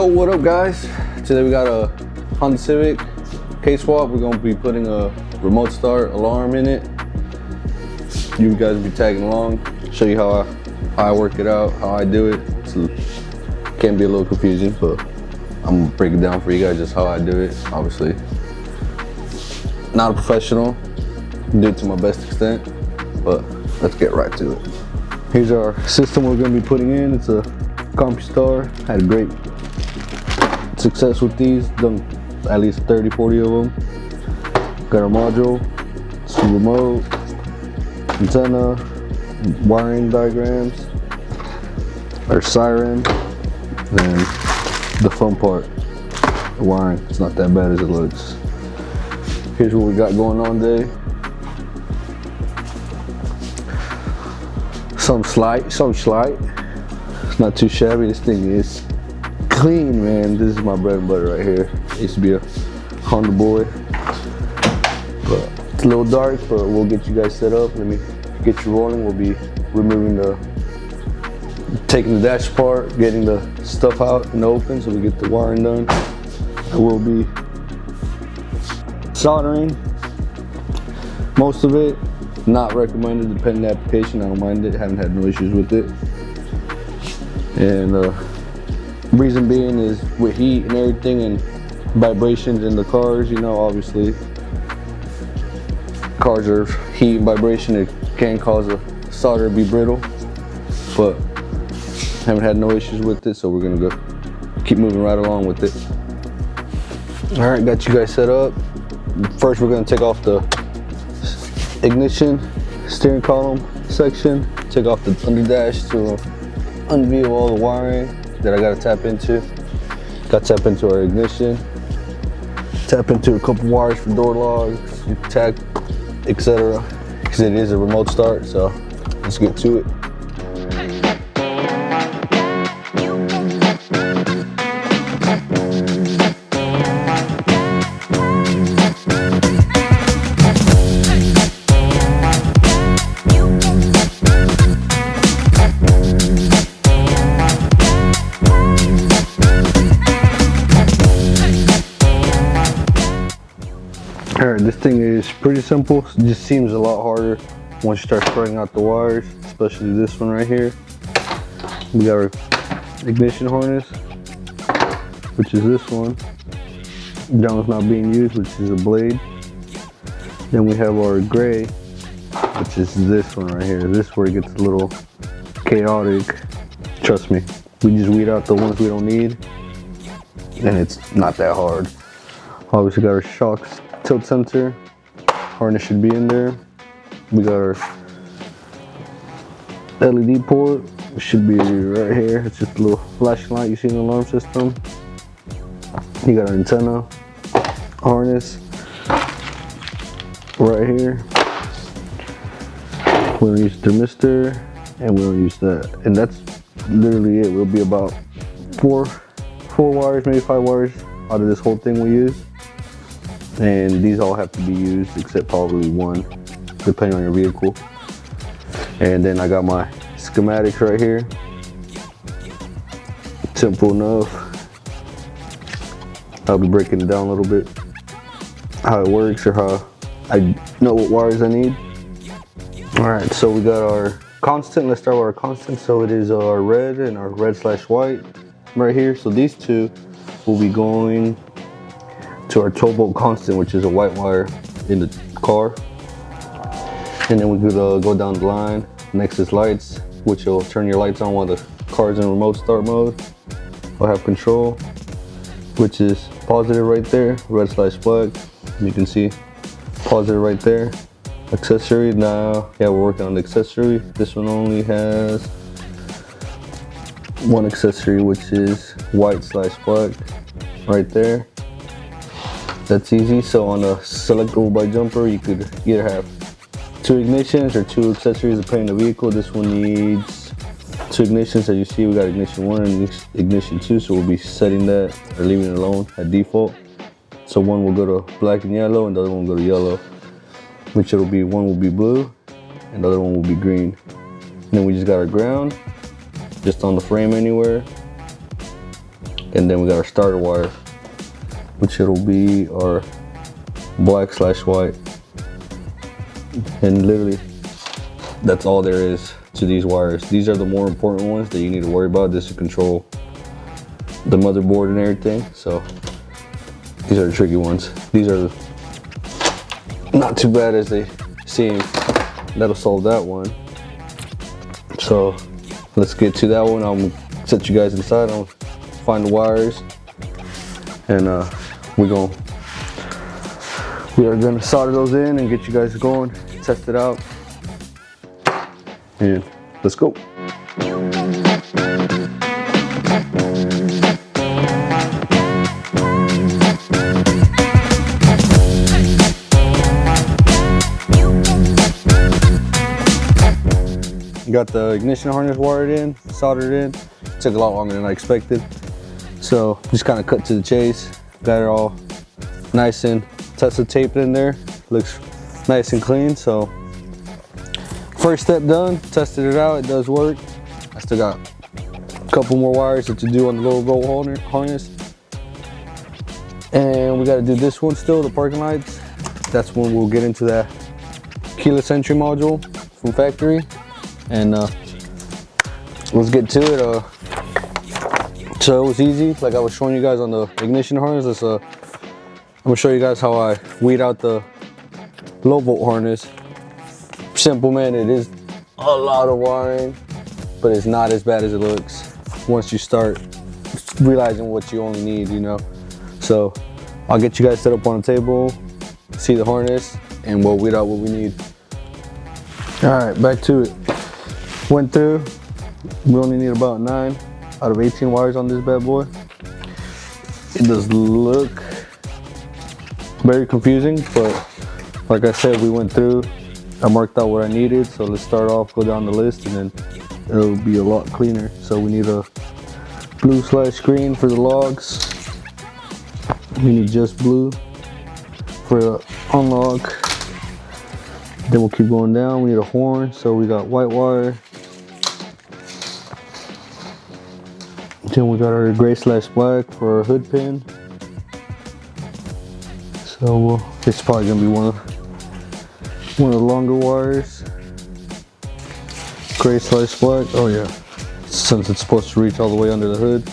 Yo, what up guys? Today we got a Honda Civic case swap. We're gonna be putting a remote start alarm in it. You guys will be tagging along, show you how I work it out, how I do it. Can be a little confusing, but I'm gonna break it down for you guys just how I do it. Obviously, not a professional, do it to my best extent, but let's get right to it. Here's our system we're gonna be putting in. It's a Compustar. Had a great success with these, done at least 30-40 of them. Got our module, some remote, antenna, wiring diagrams, our siren, and the fun part, the wiring. It's not that bad as it looks. Here's what we got going on today. Some slight. It's not too shabby. This thing is clean, man. This is my bread and butter right here. I used to be a Honda boy, but it's a little dark, but we'll get you guys set up. Let me get you rolling. We'll be taking the dash apart, getting the stuff out in the open so we get the wiring done. I will be soldering most of it. Not recommended depending on the application. I don't mind it. Haven't had no issues with it. And reason being is with heat and everything and vibrations in the cars, you know, obviously cars are heat and vibration. It can cause a solder to be brittle, but haven't had no issues with it, so we're gonna go keep moving right along with it. All right, got you guys set up. First, we're gonna take off the ignition steering column section, take off the under dash to unveil all the wiring that I gotta tap into. Got to tap into our ignition, tap into a couple wires for door locks, tag, etc. Because it is a remote start, so let's get to it. Alright, this thing is pretty simple. It just seems a lot harder once you start spreading out the wires, especially this one right here. We got our ignition harness, which is this one. That one's not being used, which is a blade. Then we have our gray, which is this one right here. This is where it gets a little chaotic. Trust me, we just weed out the ones we don't need, and it's not that hard. Obviously got our shocks, tilt sensor, harness should be in there. We got our LED port, it should be right here. It's just a little flashing light you see in the alarm system. You got our antenna, harness, right here. We don't use thermistor, and we don't use that. And that's literally it. We'll be about four wires, maybe 5 wires out of this whole thing we use. And these all have to be used except probably one, depending on your vehicle. And then I got my schematics right here. Simple enough. I'll be breaking it down a little bit, how it works or how I know what wires I need. All right, so we got our constant. Let's start with our constant. So it is our red and our red/white right here. So these two will be going to our 12-volt constant, which is a white wire in the car. And then we could go down the line. Next is lights, which will turn your lights on while the car's in remote start mode. We'll have control, which is positive right there, red/black. You can see positive right there. Accessory, now, yeah, we're working on the accessory. This one only has one accessory, which is white/black right there. That's easy. So on a selectable by jumper, you could either have 2 ignitions or 2 accessories depending on the vehicle. This one needs 2 ignitions. As you see, we got ignition 1 and ignition 2, so we'll be setting that or leaving it alone at default. So one will go to black and yellow, and the other one will go to yellow. Which it'll be, one will be blue and the other one will be green. And then we just got our ground, just on the frame anywhere. And then we got our starter wire, which it'll be our black/white. And literally, that's all there is to these wires. These are the more important ones that you need to worry about, just to control the motherboard and everything. So these are the tricky ones. These are not too bad as they seem. That'll solve that one. So let's get to that one. I'll set you guys inside. I'll find the wires, and we are gonna solder those in and get you guys going, test it out, and let's go. Got the ignition harness wired in, soldered in. Took a lot longer than I expected. So just kind of cut to the chase. Got it all nice and Tesla taped in there. Looks nice and clean. So first step done, tested it out, it does work. I still got a couple more wires to do on the little roll harness. And we gotta do this one still, the parking lights. That's when we'll get into that keyless entry module from factory. And let's get to it. So it was easy, like I was showing you guys on the ignition harness. I'm gonna show you guys how I weed out the low volt harness. Simple, man. It is a lot of wiring, but it's not as bad as it looks once you start realizing what you only need, you know. So I'll get you guys set up on the table, see the harness, and we'll weed out what we need. All right, back to it. Went through, we only need about 9 out of 18 wires on this bad boy. It does look very confusing, but like I said, we went through, I marked out what I needed. So let's start off, go down the list, and then it'll be a lot cleaner. So we need a blue/green for the logs. We need just blue for the unlock. Then we'll keep going down. We need a horn, so we got white wire. Then we got our gray/black for our hood pin. So it's probably gonna be one of the longer wires. Gray/black. Oh yeah, since it's supposed to reach all the way under the hood.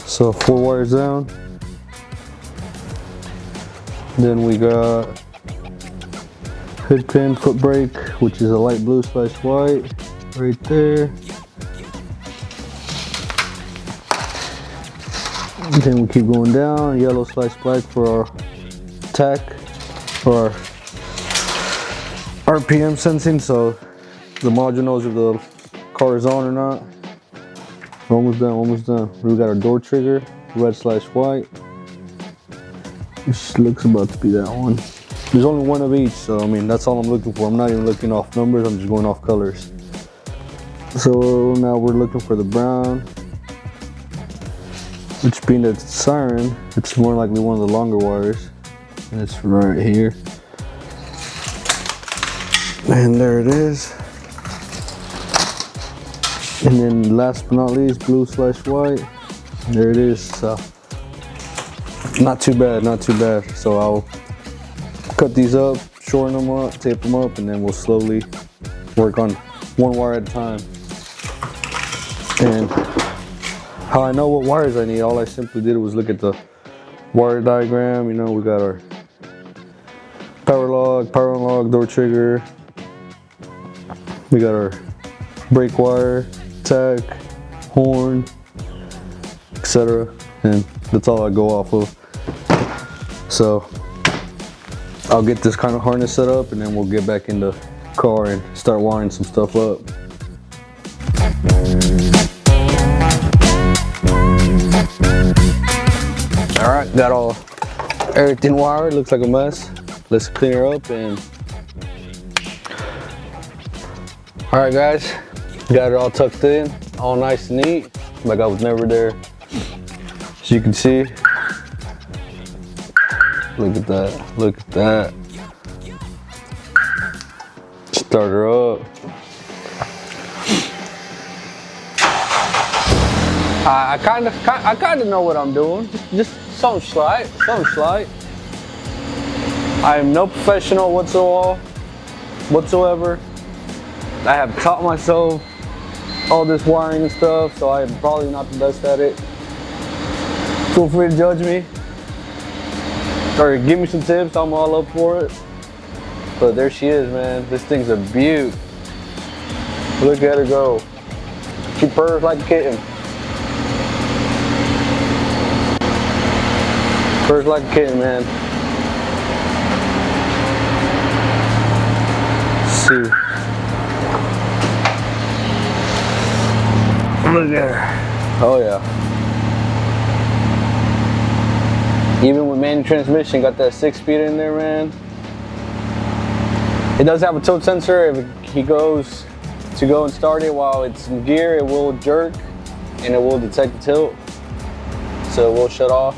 So 4 wires down. Then we got hood pin, foot brake, which is a light blue/white right there. Then we keep going down, yellow/black for our tach, for our RPM sensing, so the module knows if the car is on or not. We're almost done, almost done. We got our door trigger, red/white. This looks about to be that one. There's only one of each, so I mean, that's all I'm looking for. I'm not even looking off numbers, I'm just going off colors. So now we're looking for the brown, which being that it's siren, it's more likely one of the longer wires. And it's right here. And there it is. And then last but not least, blue/white. There it is. So not too bad, not too bad. So I'll cut these up, shorten them up, tape them up, and then we'll slowly work on one wire at a time. And how I know what wires I need, all I simply did was look at the wire diagram. You know, we got our power log, power unlock, door trigger. We got our brake wire, tach, horn, etc. And that's all I go off of. So I'll get this kind of harness set up, and then we'll get back in the car and start wiring some stuff up. All right, got everything wired. Looks like a mess. Let's clean her up. And all right, guys, got it all tucked in, all nice and neat, like I was never there. As you can see, look at that, look at that. Start her up. I kind of know what I'm doing. Just something slight, something slight. I am no professional whatsoever. I have taught myself all this wiring and stuff, so I am probably not the best at it. Feel free to judge me or give me some tips. I'm all up for it. But there she is, man. This thing's a beaut. Look at her go. She purrs like a kitten. Purrs like a kitten, man. Let's see. Look at her. Oh yeah. Even with manual transmission, got that 6-speed in there, man. It does have a tilt sensor. If he goes to go and start it while it's in gear, it will jerk and it will detect the tilt. So it will shut off.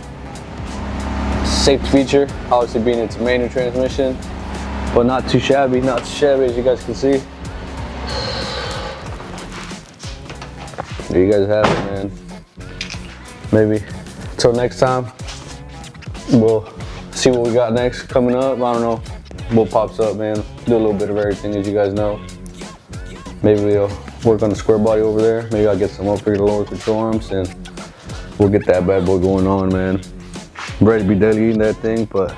Safety feature, obviously being it's a manual transmission, but not too shabby, not too shabby as you guys can see. There you guys have it, man. Maybe until next time, we'll see what we got next coming up. I don't know what pops up, man. Do a little bit of everything, as you guys know. Maybe we'll work on the square body over there. Maybe I'll get some upgrade to lower control arms and we'll get that bad boy going on, man. I'm ready to be deleting that thing, but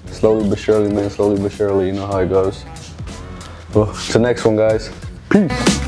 slowly but surely, man, slowly but surely, you know how it goes. Well, to the next one, guys. Peace.